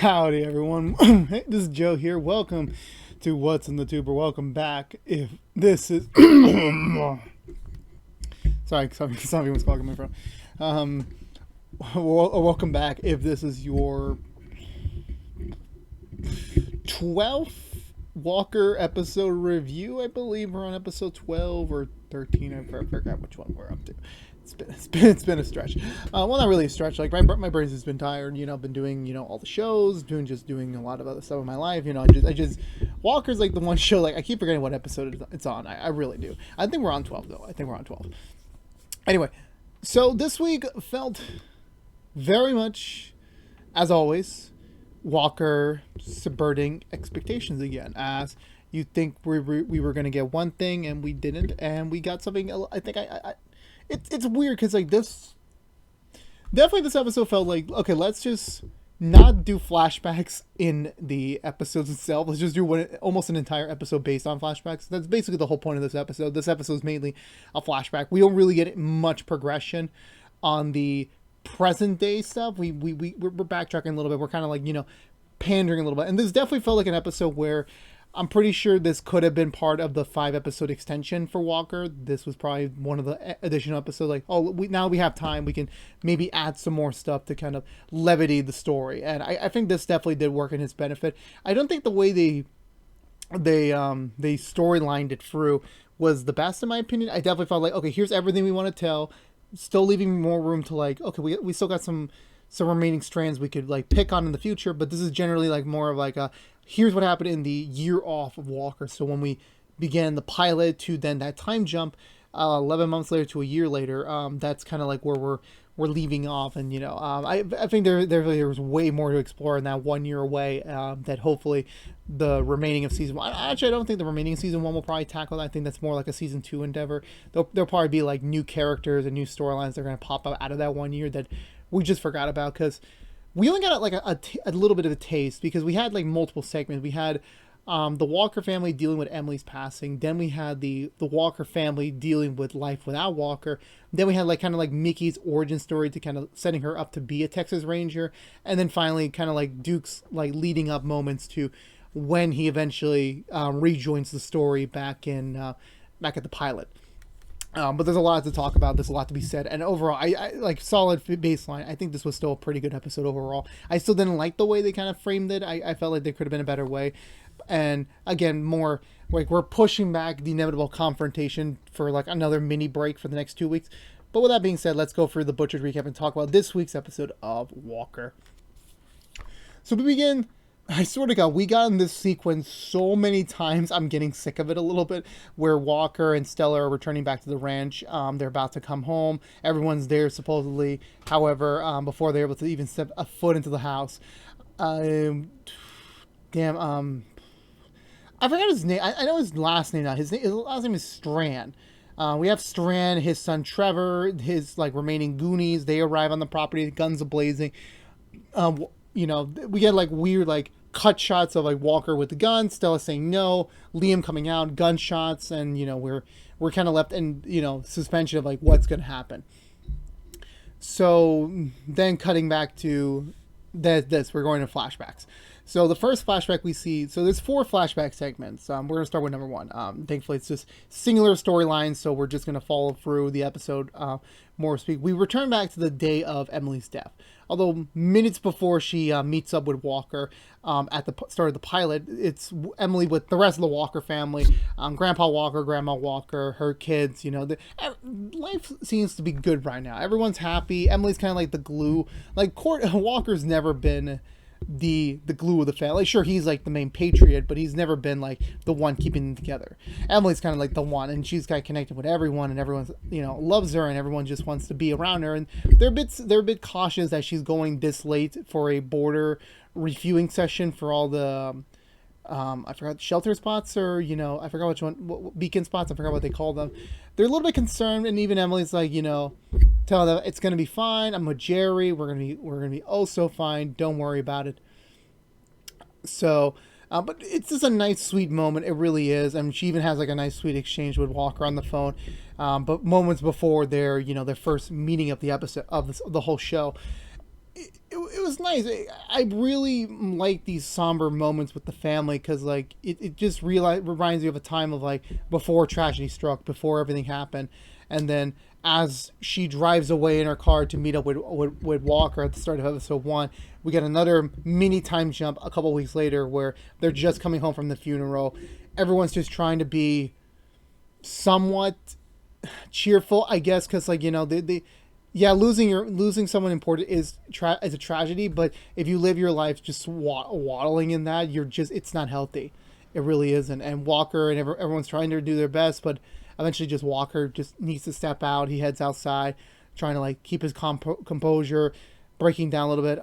Howdy, everyone. Hey, this is Joe here. Welcome to What's in the Tube, or welcome back. If this is sorry, something was clogging my throat. Welcome back. If this is your 12th Walker episode review, I believe we're on episode 12 or 13. I forgot which one we're up to. It's been a stretch. Well, not really a stretch. Like my brain's just been tired. I've been doing all the shows, doing a lot of other stuff in my life. I just Walker's like the one show. Like I keep forgetting what episode it's on. I really do. I think we're on 12 though. I think we're on 12. Anyway, so this week felt very much, as always, Walker subverting expectations again. As you think we were going to get one thing and we didn't, and we got something. I think it's weird because like this episode felt like, okay, let's just not do flashbacks in the episodes itself. Let's just do almost an entire episode based on flashbacks. That's basically the whole point of this episode. This episode is mainly a flashback. We don't really get much progression on the present day stuff. We're backtracking a little bit. We're kind of like pandering a little bit, and this definitely felt like an episode where I'm pretty sure this could have been part of the 5-episode extension for Walker. This was probably one of the additional episodes. Like, now we have time. We can maybe add some more stuff to kind of levity the story. And I think this definitely did work in his benefit. I don't think the way they storylined it through was the best in my opinion. I definitely felt like, okay, here's everything we want to tell. Still leaving more room to like, okay, we still got some remaining strands we could like pick on in the future, but this is generally like more of like here's what happened in the year off of Walker. So when we began the pilot to then that time jump 11 months later to a year later, that's kind of like where we're leaving off. And I think there was way more to explore in that 1 year away, that hopefully the remaining of season one, actually I don't think the remaining of season one will probably tackle that. I think that's more like a season 2 endeavor. There'll probably be like new characters and new storylines that are going to pop up out of that 1 year that we just forgot about, because we only got like a little bit of a taste, because we had like multiple segments. We had the Walker family dealing with Emily's passing. Then we had the Walker family dealing with life without Walker. Then we had like kind of like Mickey's origin story to kind of setting her up to be a Texas Ranger. And then finally kind of like Duke's like leading up moments to when he eventually rejoins the story back at the pilot. But there's a lot to talk about. There's a lot to be said. And overall, I like solid baseline. I think this was still a pretty good episode overall. I still didn't like the way they kind of framed it. I felt like there could have been a better way. And again, more like we're pushing back the inevitable confrontation for like another mini break for the next 2 weeks. But with that being said, let's go through the Butchered recap and talk about this week's episode of Walker. So we begin. I swear to God, we got in this sequence so many times, I'm getting sick of it a little bit, where Walker and Stella are returning back to the ranch. They're about to come home. Everyone's there, supposedly. However, before they're able to even step a foot into the house. I forgot his name. I know his last name now. His last name is Strand. We have Strand, his son Trevor, his like remaining Goonies. They arrive on the property, guns a-blazing. We get like weird like cut shots of like Walker with the gun, Stella saying no, Liam coming out, gunshots, and we're kind of left in suspension of like what's gonna happen. So then cutting back to this, we're going to flashbacks. So the first flashback we see, so there's 4 flashback segments. We're going to start with number 1. Thankfully, it's just singular storylines, so we're just going to follow through the episode more speak. We return back to the day of Emily's death. Although minutes before she meets up with Walker at the start of the pilot, it's Emily with the rest of the Walker family, Grandpa Walker, Grandma Walker, her kids. Life seems to be good right now. Everyone's happy. Emily's kind of like the glue. Like Walker's never been the glue of the family. Sure, he's like the main patriot, but he's never been like the one keeping them together. Emily's kind of like the one, and she's got connected with everyone, and everyone's loves her, and everyone just wants to be around her. And they're a bit cautious that she's going this late for a border reviewing session for all the I forgot shelter spots, or I forgot which one, beacon spots. I forgot what they call them. They're a little bit concerned, and even Emily's like, tell them it's gonna be fine. I'm with Jerry. We're gonna be oh so fine. Don't worry about it. So, but it's just a nice, sweet moment. It really is. I mean, she even has like a nice, sweet exchange with Walker on the phone. But moments before their first meeting of the episode of the whole show, it was nice. I really like these somber moments with the family because like it just reminds you of a time of like before tragedy struck, before everything happened, and then as she drives away in her car to meet up with Walker at the start of episode 1, we get another mini time jump a couple weeks later where they're just coming home from the funeral. Everyone's just trying to be somewhat cheerful, I guess, because like they yeah, losing someone important is a tragedy, but if you live your life just waddling in that, it's not healthy. It really isn't. And Walker and everyone's trying to do their best, but eventually just Walker just needs to step out. He heads outside, trying to like keep his composure, breaking down a little bit.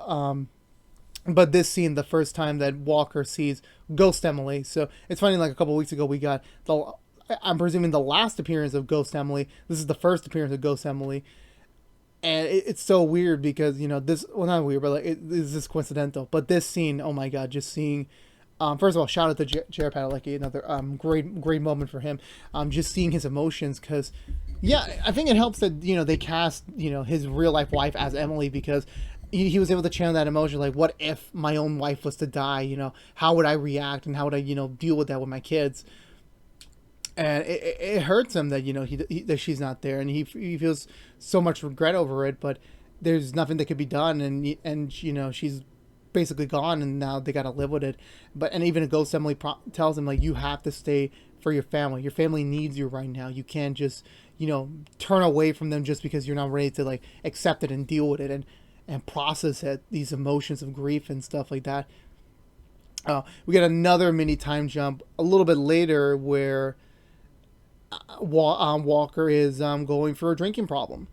But this scene, the first time that Walker sees Ghost Emily, so it's funny. Like a couple weeks ago, we got I'm presuming the last appearance of Ghost Emily. This is the first appearance of Ghost Emily. And it's so weird because, this, well, not weird, but like, this is coincidental. But this scene, oh my God, just seeing, first of all, shout out to Jared Padalecki, another great moment for him. Just seeing his emotions because, yeah, I think it helps that, they cast, his real life wife as Emily because he was able to channel that emotion. Like, what if my own wife was to die? How would I react and how would I, deal with that with my kids? And it hurts him that that she's not there, and he feels so much regret over it. But there's nothing that could be done, and she's basically gone, and now they got to live with it. And even a Ghost Emily tells him like you have to stay for your family. Your family needs you right now. You can't just turn away from them just because you're not ready to like accept it and deal with it and process it, these emotions of grief and stuff like that. We get another mini time jump a little bit later where Walker is going for a drinking problem.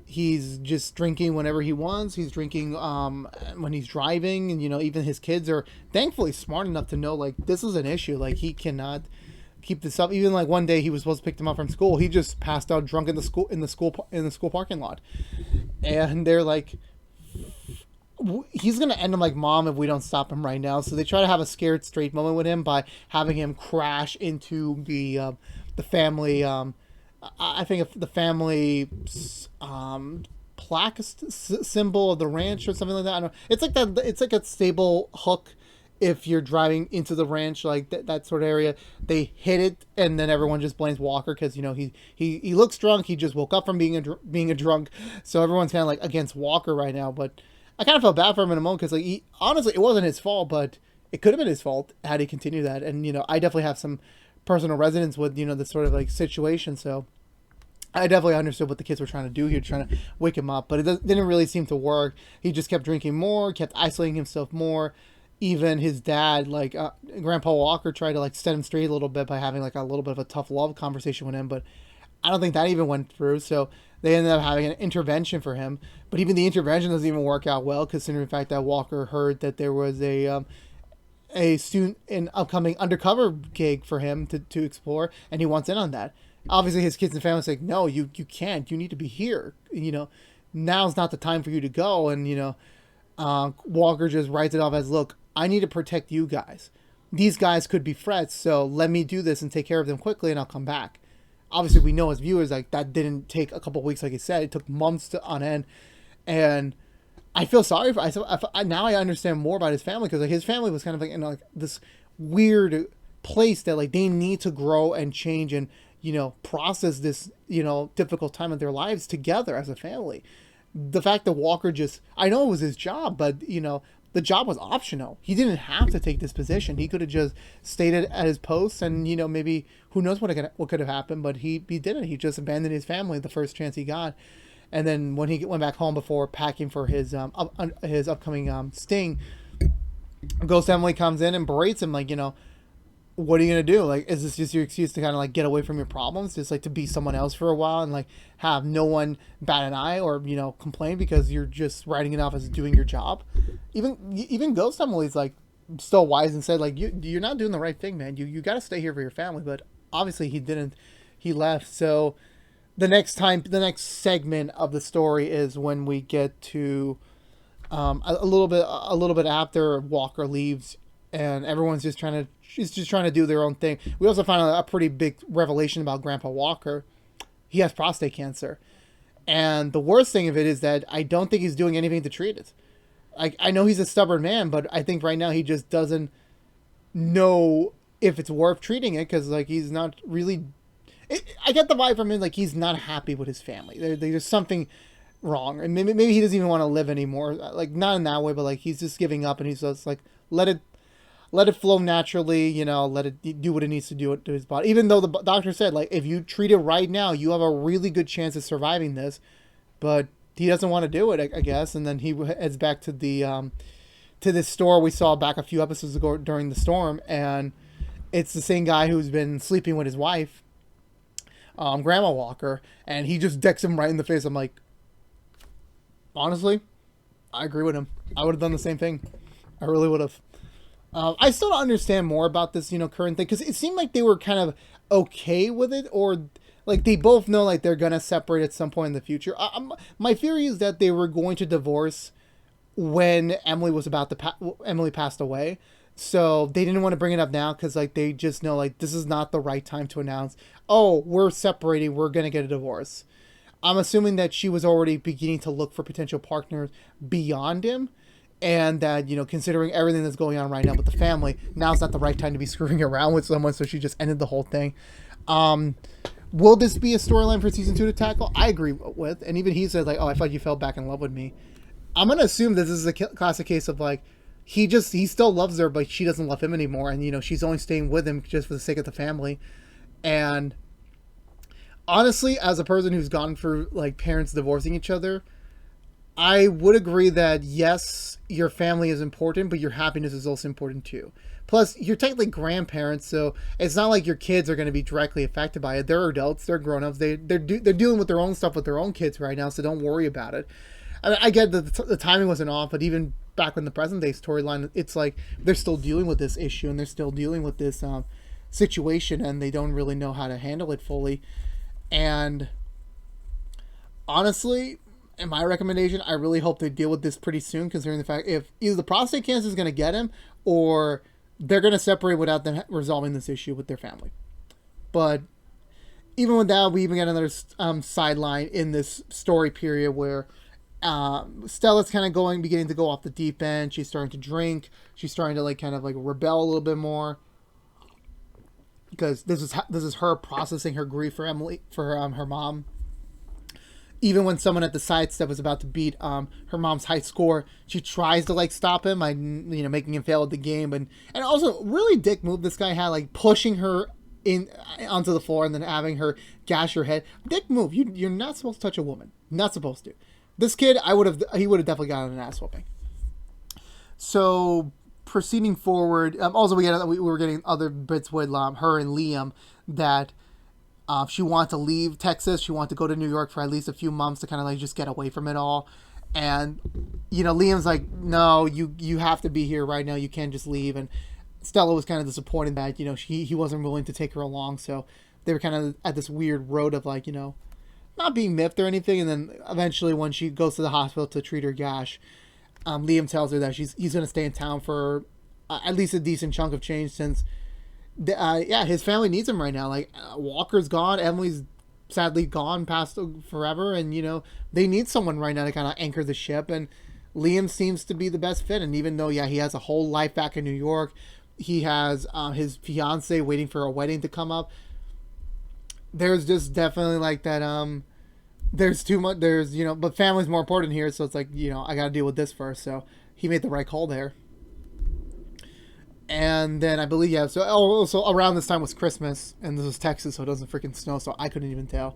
He's just drinking whenever he wants. He's drinking when he's driving, and even his kids are thankfully smart enough to know like this is an issue. Like he cannot keep this up. Even like one day he was supposed to pick them up from school, he just passed out drunk in the school parking lot, and they're like, he's gonna end up like mom if we don't stop him right now. So they try to have a scared straight moment with him by having him crash into the family. I think the family plaque symbol of the ranch or something like that. I don't know. It's like that. It's like a stable hook. If you're driving into the ranch, like that sort of area, they hit it, and then everyone just blames Walker because he looks drunk. He just woke up from being a drunk, so everyone's kind of like against Walker right now. But I kind of felt bad for him in a moment because like honestly, it wasn't his fault, but it could have been his fault had he continued that. And I definitely have some personal resonance with this sort of like situation, so I definitely understood what the kids were trying to do here, trying to wake him up, but it didn't really seem to work. He just kept drinking more, kept isolating himself more. Even his dad, like Grandpa Walker, tried to like set him straight a little bit by having like a little bit of a tough love conversation with him, but I don't think that even went through. So they ended up having an intervention for him, but even the intervention doesn't even work out well, considering the fact that Walker heard that there was a student an upcoming undercover gig for him to explore, and he wants in on that. Obviously his kids and family say, no, you can't, you need to be here, now's not the time for you to go. And Walker just writes it off as, look, I need to protect you guys. These guys could be threats, so let me do this and take care of them quickly, and I'll come back. Obviously we know as viewers like that didn't take a couple weeks, like I said, it took months on end. And I feel sorry for. Now I understand more about his family because like his family was kind of like in like this weird place that like they need to grow and change and process this difficult time of their lives together as a family. The fact that Walker I know it was his job, but the job was optional. He didn't have to take this position. He could have just stayed at his post, and maybe who knows what could have happened. But he didn't. He just abandoned his family the first chance he got. And then when he went back home before packing for his upcoming sting, Ghost Emily comes in and berates him like, what are you gonna do? Like, is this just your excuse to kind of like get away from your problems, just like to be someone else for a while and like have no one bat an eye or complain because you're just writing it off as doing your job? Even Ghost Emily's like still wise and said like you're not doing the right thing, man. You got to stay here for your family. But obviously he didn't. He left. So the next segment of the story is when we get to a little bit after Walker leaves, and everyone's just trying to do their own thing. We also find a pretty big revelation about Grandpa Walker. He has prostate cancer, and the worst thing of it is that I don't think he's doing anything to treat it. I know he's a stubborn man, but I think right now he just doesn't know if it's worth treating it because like he's not really. I get the vibe from him like he's not happy with his family. There's something wrong, and maybe he doesn't even want to live anymore. Like not in that way, but like he's just giving up, and he's just like let it flow naturally. You know, let it do what it needs to do to his body. Even though the doctor said like if you treat it right now, you have a really good chance of surviving this, but he doesn't want to do it, I guess. And then he heads back to the to this store we saw back a few episodes ago during the storm, and it's the same guy who's been sleeping with his wife, Grandma Walker, and he just decks him right in the face. I'm like, honestly, I agree with him. I would have done the same thing. I really would have. I still don't understand more about this, current thing, because it seemed like they were kind of okay with it, or like they both know like they're gonna separate at some point in the future. My theory is that they were going to divorce when Emily passed away, so they didn't want to bring it up now because like they just know like this is not the right time to announce, oh, we're separating, we're gonna get a divorce. I'm assuming that she was already beginning to look for potential partners beyond him, and that considering everything that's going on right now with the family, now's not the right time to be screwing around with someone, so she just ended the whole thing. Will this be a storyline for season 2 to tackle? I agree with, and even he said like, oh, I thought you fell back in love with me. I'm gonna assume that this is a classic case of like he still loves her, but she doesn't love him anymore, and she's only staying with him just for the sake of the family. And honestly, as a person who's gone through like parents divorcing each other, I would agree that yes, your family is important, but your happiness is also important too. Plus, you're technically grandparents, so it's not like your kids are going to be directly affected by it. They're adults, they're grown-ups, they're dealing with their own stuff with their own kids right now, so don't worry about it. I get that the timing wasn't off, but even back in the present day storyline, it's like they're still dealing with this issue, and they're still dealing with this situation, and they don't really know how to handle it fully. And honestly, in my recommendation, I really hope they deal with this pretty soon, considering the fact if either the prostate cancer is going to get him, or they're going to separate without them resolving this issue with their family. But even with that, we even get another sideline in this story period where Stella's kind of beginning to go off the deep end. She's starting to drink. She's starting to like kind of like rebel a little bit more, because this is her processing her grief for her mom. Even when someone at the sidestep was about to beat her mom's high score, she tries to like stop him by making him fail at the game, and also really dick move this guy had, like pushing her in onto the floor and then having her gash her head. Dick move. You're not supposed to touch a woman. Not supposed to. This kid, he would have definitely gotten an ass whooping. So proceeding forward, also we were getting other bits with her and Liam that. She wanted to leave Texas. She wanted to go to New York for at least a few months to kind of like just get away from it all. And, Liam's like, no, you have to be here right now. You can't just leave. And Stella was kind of disappointed that, he wasn't willing to take her along. So they were kind of at this weird road of like, not being miffed or anything. And then eventually when she goes to the hospital to treat her gash, Liam tells her that he's going to stay in town for at least a decent chunk of change since... his family needs him right now. Like Walker's gone, Emily's sadly gone past forever, and they need someone right now to kind of anchor the ship. And Liam seems to be the best fit. And even though he has a whole life back in New York, he has his fiance waiting for a wedding to come up. There's just definitely like that. There's too much. But family's more important here, so it's like I got to deal with this first. So he made the right call there. And then I believe, so around this time was Christmas, and this was Texas, so it doesn't freaking snow, so I couldn't even tell.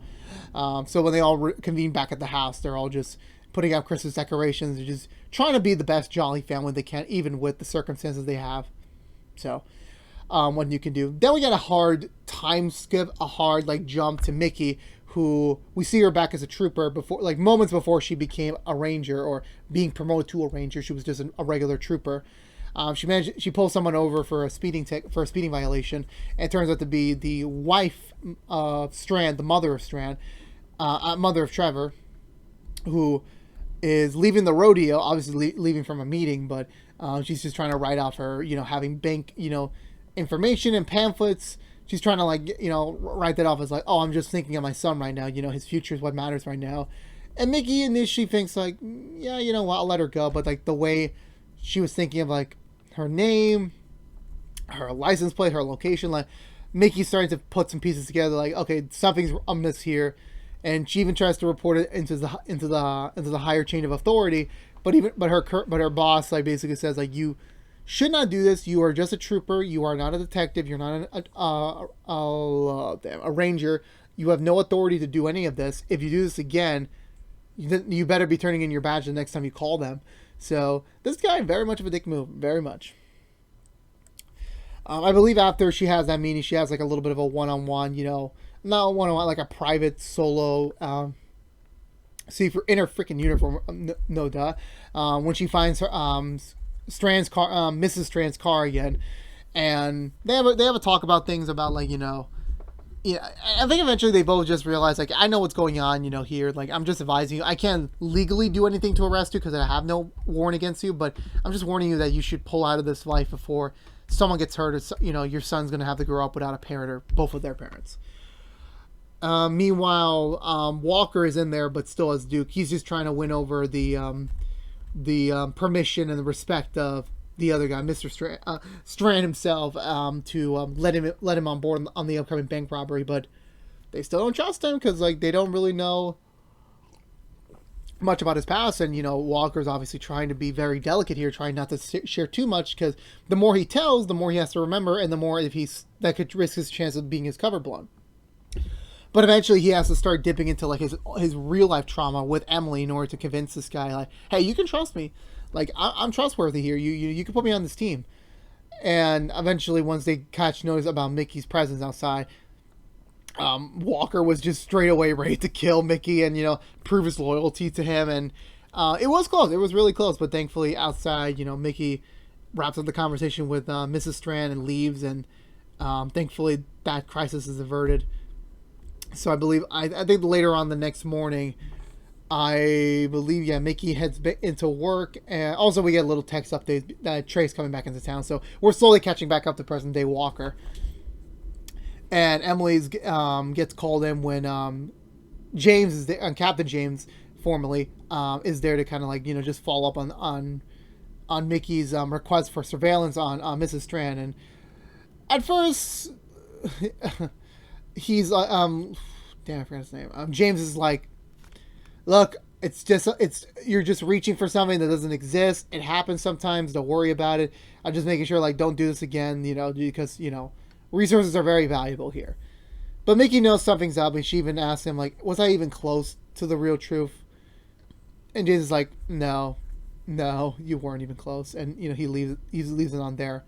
So when they all convene back at the house, they're all just putting out Christmas decorations. They're just trying to be the best jolly family they can, even with the circumstances they have. So, what you can do. Then we got a hard time skip, a hard jump to Mickey, who we see her back as a trooper before, moments before she became a ranger or being promoted to a ranger. She was just a regular trooper. She pulls someone over for a speeding violation, and it turns out to be the wife of Strand, the mother of Strand, mother of Trevor, who is leaving the rodeo, obviously leaving from a meeting, but she's just trying to write off her, having bank, information and pamphlets. She's trying to write that off as oh, I'm just thinking of my son right now. His future is what matters right now. And Mickey initially thinks like, yeah, you know what, I'll let her go. But like the way she was thinking of like her name, her license plate, her location, like Mickey's starting to put some pieces together. Like, okay, something's amiss here, and she even tries to report it into the higher chain of authority. But her boss like basically says like, you should not do this. You are just a trooper. You are not a detective. You're not a ranger. You have no authority to do any of this. If you do this again, you better be turning in your badge the next time you call them. So this guy, very much of a dick move, very much. I believe after she has that meeting, she has like a little bit of a one-on-one, not a one-on-one, like a private solo. See, for in her freaking uniform, no duh. When she finds her Strand's car, Mrs. Strand's car again, and they have a talk about things about like yeah, I think eventually they both just realize, like, I know what's going on, here. Like, I'm just advising you. I can't legally do anything to arrest you because I have no warrant against you, but I'm just warning you that you should pull out of this life before someone gets hurt or, your son's going to have to grow up without a parent or both of their parents. Meanwhile, Walker is in there, but still as Duke. He's just trying to win over the permission and the respect of the other guy, Mr. Strand himself, to let him on board on the upcoming bank robbery, but they still don't trust him because like they don't really know much about his past, and Walker's obviously trying to be very delicate here, trying not to share too much because the more he tells, the more he has to remember, and the more that could risk his chance of being his cover blown. But eventually he has to start dipping into like his real life trauma with Emily in order to convince this guy like, hey, you can trust me. Like, I'm trustworthy here. You can put me on this team. And eventually, once they catch notice about Mickey's presence outside, Walker was just straight away ready to kill Mickey and, prove his loyalty to him. And it was close. It was really close. But thankfully, outside, Mickey wraps up the conversation with Mrs. Strand and leaves. And thankfully, that crisis is averted. So I think later on the next morning, I believe, Mickey heads into work, and also we get a little text update that Trey's coming back into town, so we're slowly catching back up to present day Walker. And Emily's gets called in when James is there, Captain James, formerly, is there to kind of like just follow up on Mickey's request for surveillance on Mrs. Strand. And at first, he's damn, I forgot his name. James is like, look, you're just reaching for something that doesn't exist. It happens sometimes. Don't worry about it. I'm just making sure, like, don't do this again, because, resources are very valuable here. But Mickey knows something's up, and she even asks him, like, was I even close to the real truth? And James is like, no, you weren't even close. And, he leaves it on there.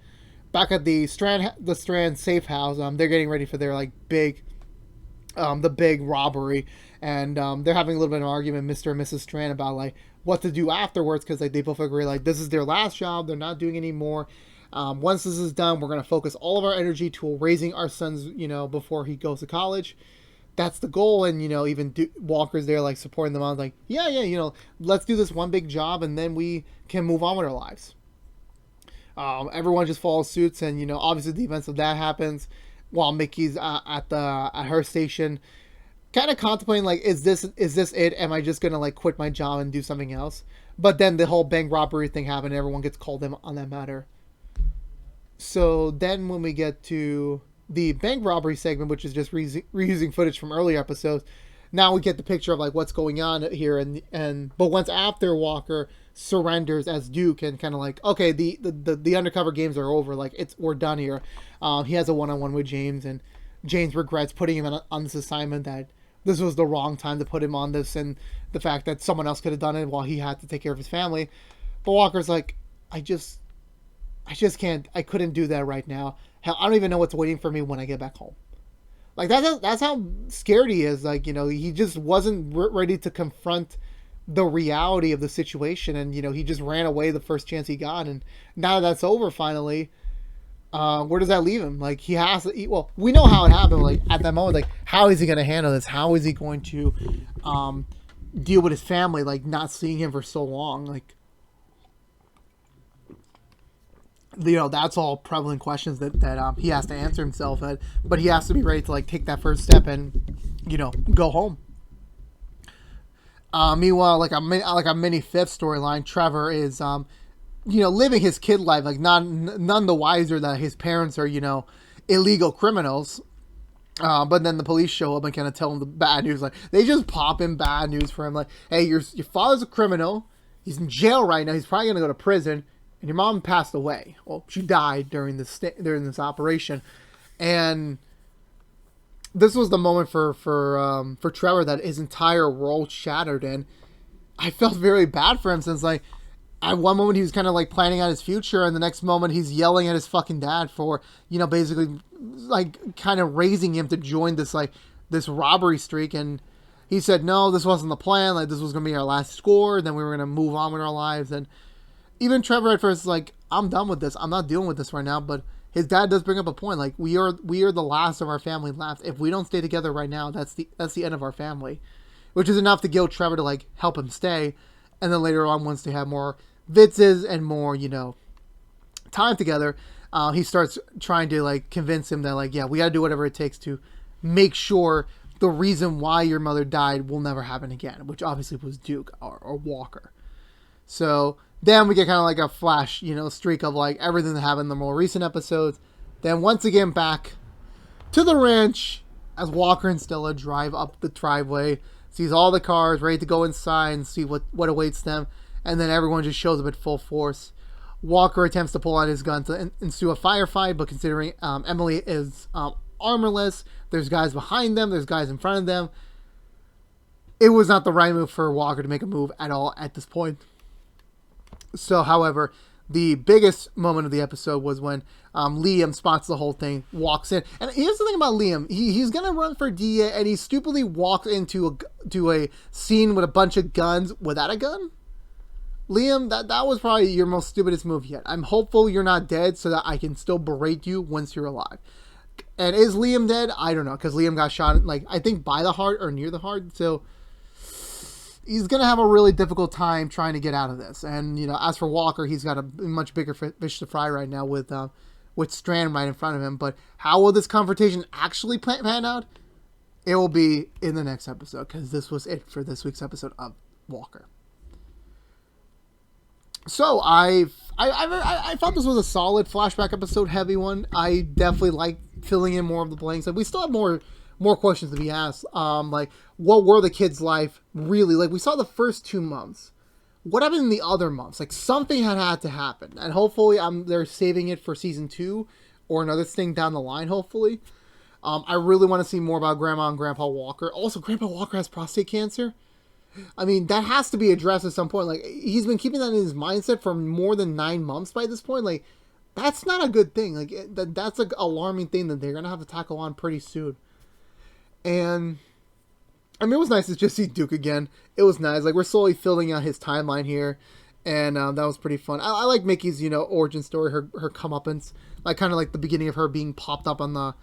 Back at the Strand safe house, they're getting ready for their, like, the big robbery, and they're having a little bit of an argument, Mr. and Mrs. Strand, about like what to do afterwards, because like they both agree like this is their last job, they're not doing any more. Once this is done, we're going to focus all of our energy to raising our sons, before he goes to college. That's the goal. And even Walker's there like supporting them on, like yeah, let's do this one big job and then we can move on with our lives. Everyone just follows suits, and obviously the events of that happens while Mickey's at her station, kind of contemplating like, is this it? Am I just gonna like quit my job and do something else? But then the whole bank robbery thing happened, and everyone gets called in on that matter. So then when we get to the bank robbery segment, which is just reusing footage from earlier episodes, now we get the picture of like what's going on here, but once after Walker surrenders as Duke and kind of like, okay, the undercover games are over, like we're done here. He has a one-on-one with James, and James regrets putting him on this assignment, that this was the wrong time to put him on this, and the fact that someone else could have done it while he had to take care of his family. But Walker's like, I just can't, I couldn't do that right now. Hell, I don't even know what's waiting for me when I get back home. Like that's how scared he is. Like, he just wasn't ready to confront the reality of the situation, and he just ran away the first chance he got. And now that's over finally, where does that leave him? Like, he has to eat. Well, we know how it happened. Like, at that moment, like, how is he going to handle this? How is he going to deal with his family, like not seeing him for so long? Like, that's all prevalent questions that he has to answer himself at, but he has to be ready to like take that first step and go home. Meanwhile, like a mini fifth storyline, Trevor is living his kid life, like none the wiser that his parents are illegal criminals. But then the police show up and kind of tell him the bad news. Like they just pop in bad news for him. Like, hey, your father's a criminal. He's in jail right now. He's probably gonna go to prison. And your mom passed away. Well, she died during this operation, and this was the moment for Trevor that his entire world shattered. And I felt very bad for him since like at one moment he was kind of like planning out his future, and the next moment he's yelling at his fucking dad for basically like kind of raising him to join this robbery streak. And he said no, this wasn't the plan. Like this was gonna be our last score. And then we were gonna move on with our lives. And even Trevor at first is like, I'm done with this. I'm not dealing with this right now. But his dad does bring up a point. Like we are the last of our family left. If we don't stay together right now, that's the end of our family, which is enough to guilt Trevor to like help him stay. And then later on, once they have more vitzes and more time together, he starts trying to like convince him that like, yeah, we got to do whatever it takes to make sure the reason why your mother died will never happen again, which obviously was Duke or Walker. So then we get kind of like a flash, streak of like everything that happened in the more recent episodes. Then once again back to the ranch as Walker and Stella drive up the driveway, sees all the cars ready to go inside and see what awaits them. And then everyone just shows up at full force. Walker attempts to pull out his gun to ensue a firefight, but considering Emily is armorless, there's guys behind them, there's guys in front of them. It was not the right move for Walker to make a move at all at this point. So, however, the biggest moment of the episode was when Liam spots the whole thing, walks in. And here's the thing about Liam. He's going to run for DA, and he stupidly walks into a scene with a bunch of guns without a gun. Liam, that was probably your most stupidest move yet. I'm hopeful you're not dead so that I can still berate you once you're alive. And is Liam dead? I don't know, because Liam got shot, like, I think by the heart or near the heart, so he's going to have a really difficult time trying to get out of this. And, as for Walker, he's got a much bigger fish to fry right now with Strand right in front of him. But how will this confrontation actually pan out? It will be in the next episode, because this was it for this week's episode of Walker. So I thought this was a solid flashback episode, heavy one. I definitely like filling in more of the blanks. Like we still have more questions to be asked. Like what were the kids' life really like? We saw the first 2 months. What happened in the other months? Like something had to happen, and hopefully they're saving it for season 2 or another thing down the line. Hopefully, I really want to see more about Grandma and Grandpa Walker. Also, Grandpa Walker has prostate cancer. I mean, that has to be addressed at some point. Like, he's been keeping that in his mindset for more than 9 months by this point. Like, that's not a good thing. Like, that's an alarming thing that they're going to have to tackle on pretty soon. And, I mean, it was nice to just see Duke again. It was nice. Like, we're slowly filling out his timeline here. And that was pretty fun. I like Mickey's, origin story, her comeuppance. Like, kind of like the beginning of her being popped up on the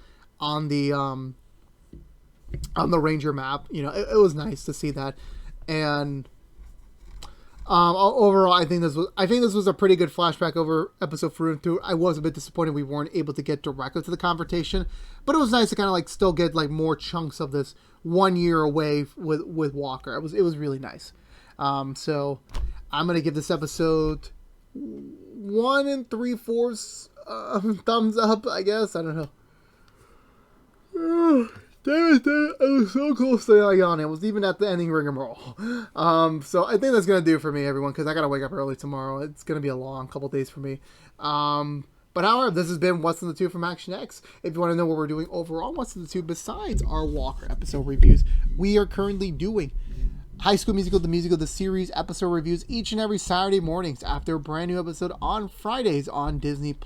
Ranger map. It was nice to see that. And overall, I think this was a pretty good flashback over episode 2. I was a bit disappointed we weren't able to get directly to the confrontation, but it was nice to kind of like still get like more chunks of this 1 year away with Walker. It was really nice. So I'm gonna give this episode 1 3/4 thumbs up. I guess I don't know. Damn it, I was so close to yawning. I was even at the ending rigmarole. So I think that's going to do it for me, everyone, because I got to wake up early tomorrow. It's going to be a long couple days for me. But however, this has been What's in the Tube from ActionX. If you want to know what we're doing overall, What's in the Tube, besides our Walker episode reviews, we are currently doing High School Musical, the musical, the series episode reviews each and every Saturday mornings after a brand new episode on Fridays on Disney+.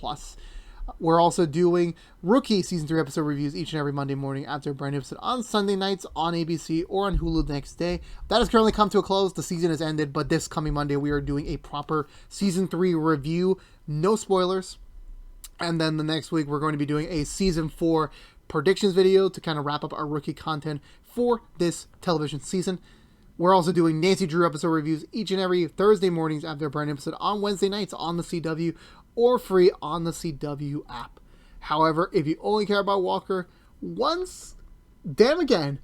We're also doing Rookie Season 3 episode reviews each and every Monday morning after a brand new episode on Sunday nights on ABC or on Hulu the next day. That has currently come to a close. The season has ended, but this coming Monday we are doing a proper Season 3 review. No spoilers. And then the next week we're going to be doing a Season 4 predictions video to kind of wrap up our Rookie content for this television season. We're also doing Nancy Drew episode reviews each and every Thursday mornings after a brand new episode on Wednesday nights on the CW or free on the CW app. However, if you only care about Walker, once, damn again,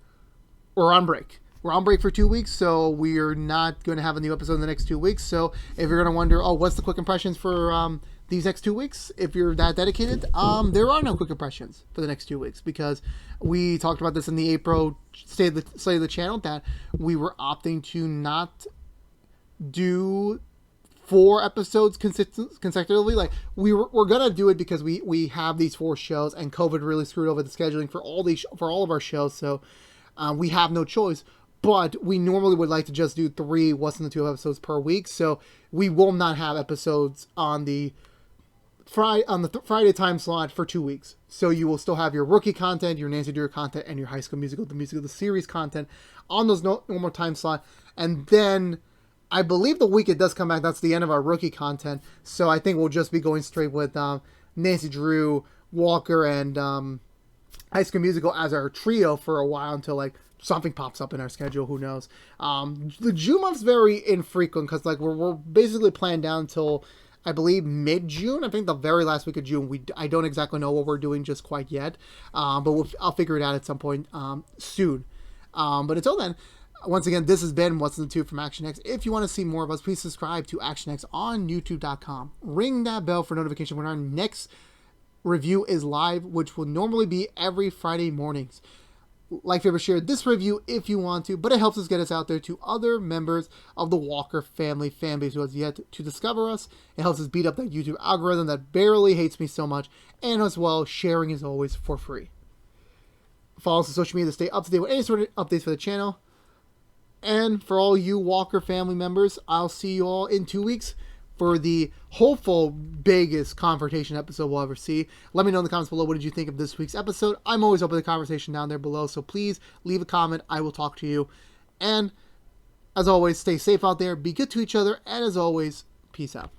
we're on break. we're on break for 2 weeks, so we're not going to have a new episode in the next 2 weeks. So if you're going to wonder, oh, what's the quick impressions for these next 2 weeks? If you're that dedicated, there are no quick impressions for the next 2 weeks because we talked about this in the April State of the Channel that we were opting to not do 4 episodes consecutively. Like we're gonna do it because we have these 4 shows, and COVID really screwed over the scheduling for all of our shows. So we have no choice. But we normally would like to just do 3 What's in the Tube episodes per week. So we will not have episodes on the Friday time slot for 2 weeks. So you will still have your rookie content, your Nancy Drew content, and your High School Musical, the musical, the series content on those normal time slot. And then I believe the week it does come back, that's the end of our rookie content. So I think we'll just be going straight with Nancy Drew, Walker, and High School Musical as our trio for a while until like something pops up in our schedule. Who knows? The June month's very infrequent because like we're basically planned down until I believe mid-June. I think the very last week of June. I don't exactly know what we're doing just quite yet, but I'll figure it out at some point soon. But until then, once again, this has been What's in the Tube from ActionX. If you want to see more of us, please subscribe to ActionX on YouTube.com. Ring that bell for notification when our next review is live, which will normally be every Friday mornings. Like, favorite, share this review if you want to, but it helps us get us out there to other members of the Walker family fanbase who has yet to discover us. It helps us beat up that YouTube algorithm that barely hates me so much, and as well, sharing is always for free. Follow us on social media to stay up to date with any sort of updates for the channel. And for all you Walker family members, I'll see you all in 2 weeks for the hopeful biggest confrontation episode we'll ever see. Let me know in the comments below, what did you think of this week's episode? I'm always open to the conversation down there below, so please leave a comment. I will talk to you. And as always, stay safe out there, be good to each other, and as always, peace out.